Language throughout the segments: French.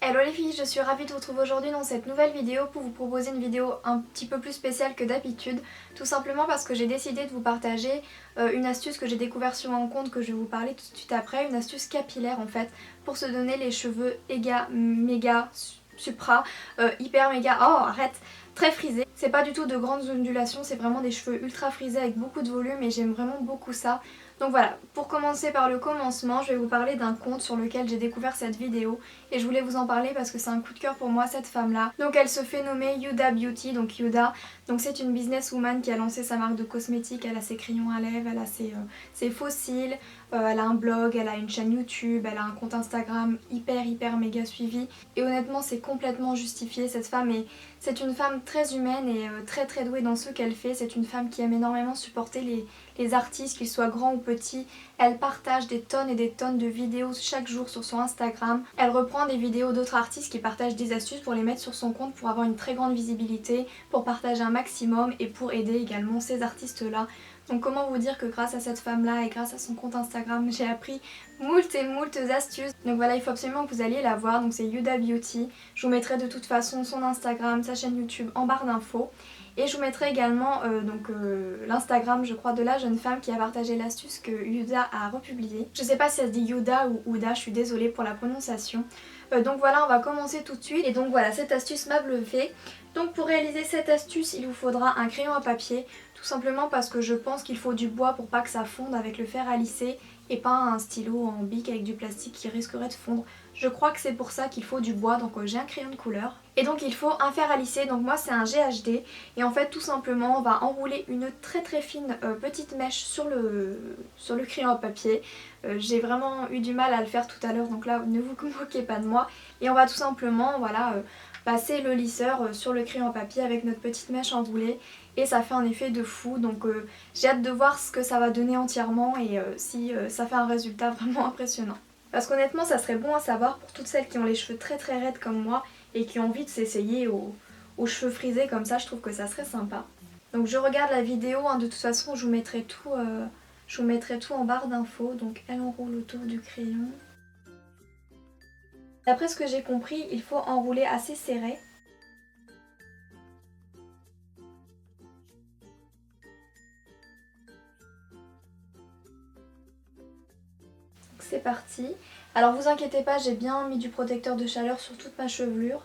Hello les filles, je suis ravie de vous retrouver aujourd'hui dans cette nouvelle vidéo pour vous proposer une vidéo un petit peu plus spéciale que d'habitude. Tout simplement parce que j'ai décidé de vous partager une astuce que j'ai découvert sur mon compte, que je vais vous parler tout de suite après. Une astuce capillaire en fait, pour se donner les cheveux méga, supra, hyper méga, oh arrête, très frisés. C'est pas du tout de grandes ondulations, c'est vraiment des cheveux ultra frisés avec beaucoup de volume et j'aime vraiment beaucoup ça. Donc voilà, pour commencer par le commencement, je vais vous parler d'un compte sur lequel j'ai découvert cette vidéo et je voulais vous en parler parce que c'est un coup de cœur pour moi cette femme là. Donc elle se fait nommer Yuda Beauty, donc Yuda, donc c'est une businesswoman qui a lancé sa marque de cosmétiques, elle a ses crayons à lèvres, elle a ses faux cils, elle a un blog, elle a une chaîne YouTube, elle a un compte Instagram hyper méga suivi et honnêtement c'est complètement justifié. Cette femme c'est une femme très humaine et très douée dans ce qu'elle fait. C'est une femme qui aime énormément supporter les artistes, qu'ils soient grands ou petits. Elle partage des tonnes et des tonnes de vidéos chaque jour sur son Instagram. Elle reprend des vidéos d'autres artistes qui partagent des astuces pour les mettre sur son compte pour avoir une très grande visibilité, pour partager un maximum et pour aider également ces artistes-là. Donc comment vous dire que grâce à cette femme-là et grâce à son compte Instagram, j'ai appris moult astuces. Donc voilà, il faut absolument que vous alliez la voir. Donc c'est Yuda Beauty. Je vous mettrai de toute façon son Instagram, sa chaîne YouTube en barre d'infos. Et je vous mettrai également l'Instagram, je crois, de la jeune femme qui a partagé l'astuce que Yuda a republiée. Je sais pas si ça se dit Yuda ou Uda, je suis désolée pour la prononciation. Donc voilà, on va commencer tout de suite. Et donc voilà, cette astuce m'a bluffée. Donc pour réaliser cette astuce, il vous faudra un crayon à papier. Tout simplement parce que je pense qu'il faut du bois pour pas que ça fonde avec le fer à lisser et pas un stylo en bic avec du plastique qui risquerait de fondre. Je crois que c'est pour ça qu'il faut du bois, donc j'ai un crayon de couleur. Et donc il faut un fer à lisser, donc moi c'est un GHD. Et en fait tout simplement on va enrouler une très fine petite mèche sur le crayon à papier. J'ai vraiment eu du mal à le faire tout à l'heure, donc là ne vous moquez pas de moi. Et on va tout simplement voilà, passer le lisseur sur le crayon à papier avec notre petite mèche enroulée. Et ça fait un effet de fou, donc j'ai hâte de voir ce que ça va donner entièrement et si ça fait un résultat vraiment impressionnant. Parce qu'honnêtement ça serait bon à savoir pour toutes celles qui ont les cheveux très raides comme moi et qui ont envie de s'essayer aux cheveux frisés comme ça, je trouve que ça serait sympa. Donc je regarde la vidéo, hein, de toute façon je vous mettrai tout en barre d'infos. Donc elle enroule autour du crayon. D'après ce que j'ai compris, il faut enrouler assez serré. C'est parti. Alors vous inquiétez pas, j'ai bien mis du protecteur de chaleur sur toute ma chevelure.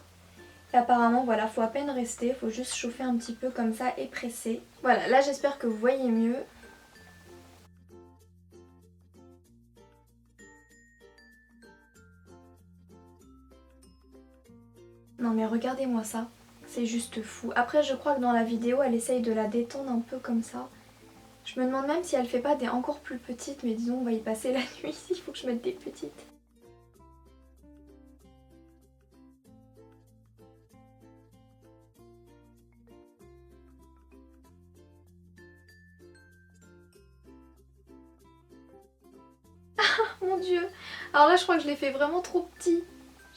Et apparemment voilà, faut à peine rester, faut juste chauffer un petit peu comme ça et presser. Voilà, là j'espère que vous voyez mieux. Non mais regardez-moi ça, c'est juste fou. Après je crois que dans la vidéo elle essaye de la détendre un peu comme ça. Je me demande même si elle fait pas des encore plus petites, mais disons on va y passer la nuit, il faut que je mette des petites. Mon dieu. Alors là je crois que je l'ai fait vraiment trop petit.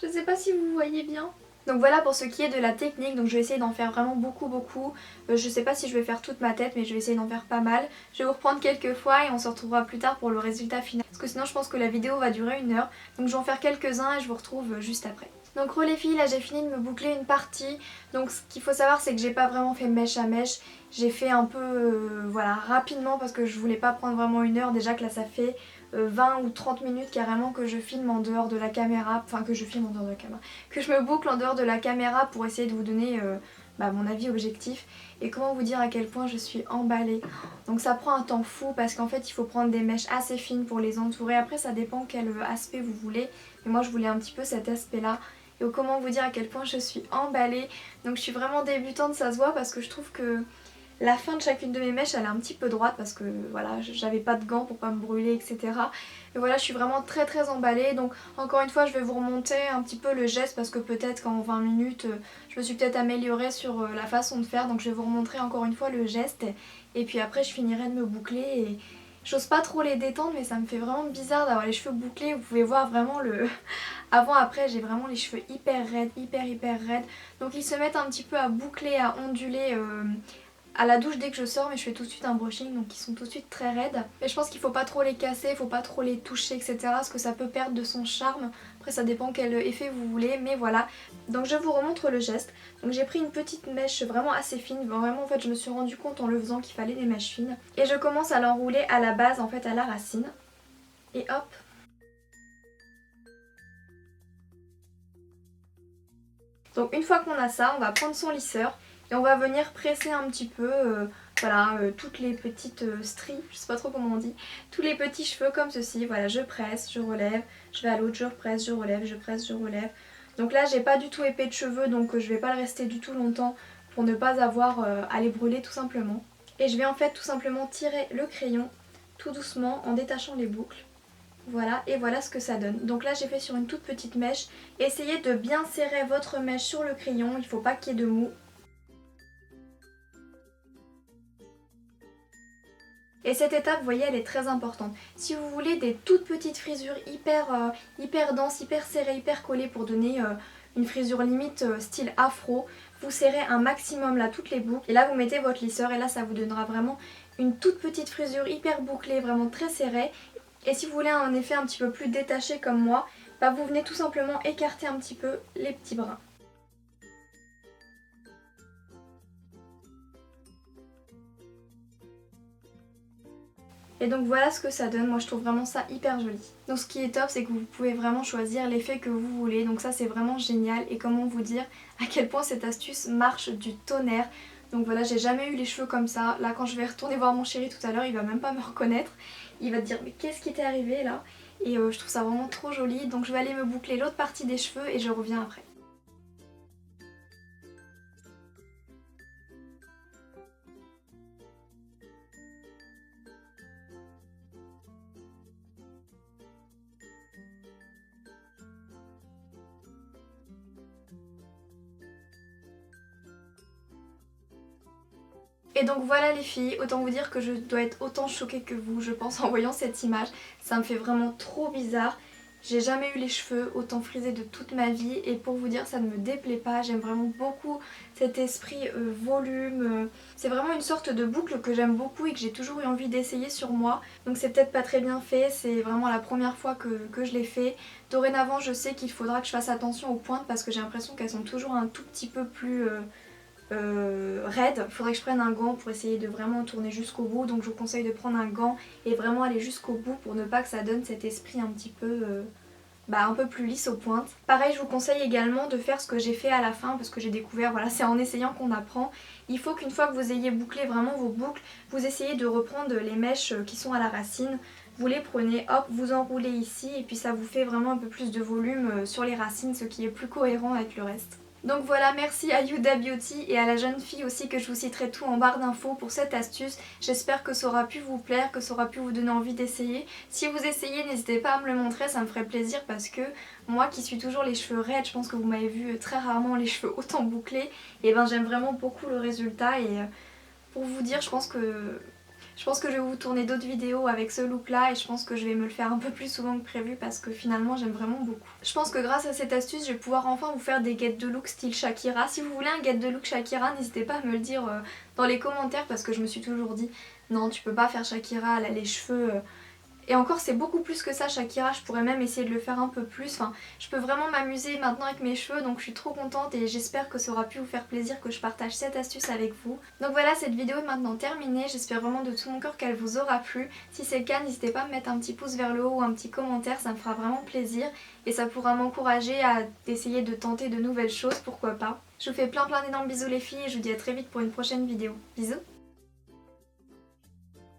Je sais pas si vous voyez bien. Donc voilà pour ce qui est de la technique, donc je vais essayer d'en faire vraiment beaucoup. Je sais pas si je vais faire toute ma tête mais je vais essayer d'en faire pas mal. Je vais vous reprendre quelques fois et on se retrouvera plus tard pour le résultat final. Parce que sinon je pense que la vidéo va durer 1 heure. Donc je vais en faire quelques-uns et je vous retrouve juste après. Donc re les filles, là j'ai fini de me boucler une partie. Donc ce qu'il faut savoir c'est que j'ai pas vraiment fait mèche à mèche. J'ai fait un peu voilà, rapidement parce que je voulais pas prendre vraiment 1 heure. Déjà que là ça fait 20 ou 30 minutes carrément que je filme en dehors de la caméra. Enfin que je filme en dehors de la caméra. Que je me boucle en dehors de la caméra pour essayer de vous donner mon avis objectif. Et comment vous dire à quel point je suis emballée. Donc ça prend un temps fou parce qu'en fait il faut prendre des mèches assez fines pour les entourer. Après ça dépend quel aspect vous voulez. Mais moi je voulais un petit peu cet aspect là. Et comment vous dire à quel point je suis emballée. Donc je suis vraiment débutante, ça se voit parce que je trouve que la fin de chacune de mes mèches elle est un petit peu droite parce que voilà, j'avais pas de gants pour pas me brûler, etc. Et voilà, je suis vraiment très emballée. Donc encore une fois je vais vous remonter un petit peu le geste parce que peut-être qu'en 20 minutes je me suis peut-être améliorée sur la façon de faire. Donc je vais vous remontrer encore une fois le geste et puis après je finirai de me boucler et j'ose pas trop les détendre mais ça me fait vraiment bizarre d'avoir les cheveux bouclés. Vous pouvez voir vraiment le avant après, j'ai vraiment les cheveux hyper raides, hyper raides. Donc ils se mettent un petit peu à boucler, à onduler à la douche dès que je sors, mais je fais tout de suite un brushing, donc ils sont tout de suite très raides. Mais je pense qu'il faut pas trop les casser, il faut pas trop les toucher, etc. parce que ça peut perdre de son charme. Après ça dépend quel effet vous voulez, mais voilà. Donc je vous remontre le geste. Donc j'ai pris une petite mèche vraiment assez fine. Vraiment en fait je me suis rendu compte en le faisant qu'il fallait des mèches fines. Et je commence à l'enrouler à la base, en fait à la racine. Et hop. Donc une fois qu'on a ça, on va prendre son lisseur et on va venir presser un petit peu voilà, toutes les petites stries, je sais pas trop comment on dit, tous les petits cheveux comme ceci. Voilà, je presse, je relève, je vais à l'autre, je represse, je relève, je presse, je relève. Donc là j'ai pas du tout épais de cheveux, donc je vais pas le rester du tout longtemps pour ne pas avoir à les brûler tout simplement. Et je vais en fait tout simplement tirer le crayon tout doucement en détachant les boucles. Voilà, et voilà ce que ça donne. Donc là j'ai fait sur une toute petite mèche. Essayez de bien serrer votre mèche sur le crayon, il ne faut pas qu'il y ait de mou. Et cette étape, vous voyez, elle est très importante. Si vous voulez des toutes petites frisures hyper denses, hyper serrées, hyper collées pour donner une frisure limite style afro, vous serrez un maximum là toutes les boucles. Et là vous mettez votre lisseur et là ça vous donnera vraiment une toute petite frisure hyper bouclée, vraiment très serrée. Et si vous voulez un effet un petit peu plus détaché comme moi, bah vous venez tout simplement écarter un petit peu les petits brins. Et donc voilà ce que ça donne, moi je trouve vraiment ça hyper joli. Donc ce qui est top c'est que vous pouvez vraiment choisir l'effet que vous voulez, donc ça c'est vraiment génial. Et comment vous dire à quel point cette astuce marche du tonnerre. Donc voilà, j'ai jamais eu les cheveux comme ça. Là quand je vais retourner voir mon chéri tout à l'heure, il va même pas me reconnaître. Il va dire mais qu'est-ce qui t'est arrivé là? Et je trouve ça vraiment trop joli. Donc je vais aller me boucler l'autre partie des cheveux et je reviens après. Et donc voilà les filles, autant vous dire que je dois être autant choquée que vous, je pense, en voyant cette image. Ça me fait vraiment trop bizarre. J'ai jamais eu les cheveux autant frisés de toute ma vie et pour vous dire ça ne me déplaît pas. J'aime vraiment beaucoup cet esprit volume. C'est vraiment une sorte de boucle que j'aime beaucoup et que j'ai toujours eu envie d'essayer sur moi. Donc c'est peut-être pas très bien fait, c'est vraiment la première fois que je l'ai fait. Dorénavant je sais qu'il faudra que je fasse attention aux pointes parce que j'ai l'impression qu'elles sont toujours un tout petit peu plus... raide. Il faudrait que je prenne un gant pour essayer de vraiment tourner jusqu'au bout, donc je vous conseille de prendre un gant et vraiment aller jusqu'au bout pour ne pas que ça donne cet esprit un petit peu un peu plus lisse aux pointes. Pareil, je vous conseille également de faire ce que j'ai fait à la fin parce que j'ai découvert, voilà, c'est en essayant qu'on apprend. Il faut qu'une fois que vous ayez bouclé vraiment vos boucles, vous essayez de reprendre les mèches qui sont à la racine. Vous les prenez, hop, vous enroulez ici et puis ça vous fait vraiment un peu plus de volume sur les racines, ce qui est plus cohérent avec le reste. Donc voilà, merci à Yuda Beauty et à la jeune fille aussi que je vous citerai tout en barre d'infos pour cette astuce. J'espère que ça aura pu vous plaire, que ça aura pu vous donner envie d'essayer. Si vous essayez, n'hésitez pas à me le montrer, ça me ferait plaisir parce que moi qui suis toujours les cheveux raides, je pense que vous m'avez vu très rarement les cheveux autant bouclés, et ben j'aime vraiment beaucoup le résultat et pour vous dire, je pense que je vais vous tourner d'autres vidéos avec ce look là et je pense que je vais me le faire un peu plus souvent que prévu parce que finalement j'aime vraiment beaucoup. Je pense que grâce à cette astuce je vais pouvoir enfin vous faire des get de look style Shakira. Si vous voulez un get de look Shakira, n'hésitez pas à me le dire dans les commentaires parce que je me suis toujours dit non, tu peux pas faire Shakira, elle a les cheveux... Et encore c'est beaucoup plus que ça Shakira, je pourrais même essayer de le faire un peu plus, enfin je peux vraiment m'amuser maintenant avec mes cheveux donc je suis trop contente et j'espère que ça aura pu vous faire plaisir que je partage cette astuce avec vous. Donc voilà, cette vidéo est maintenant terminée, j'espère vraiment de tout mon cœur qu'elle vous aura plu. Si c'est le cas, n'hésitez pas à me mettre un petit pouce vers le haut ou un petit commentaire, ça me fera vraiment plaisir et ça pourra m'encourager à essayer de tenter de nouvelles choses, pourquoi pas. Je vous fais plein d'énormes bisous les filles et je vous dis à très vite pour une prochaine vidéo. Bisous.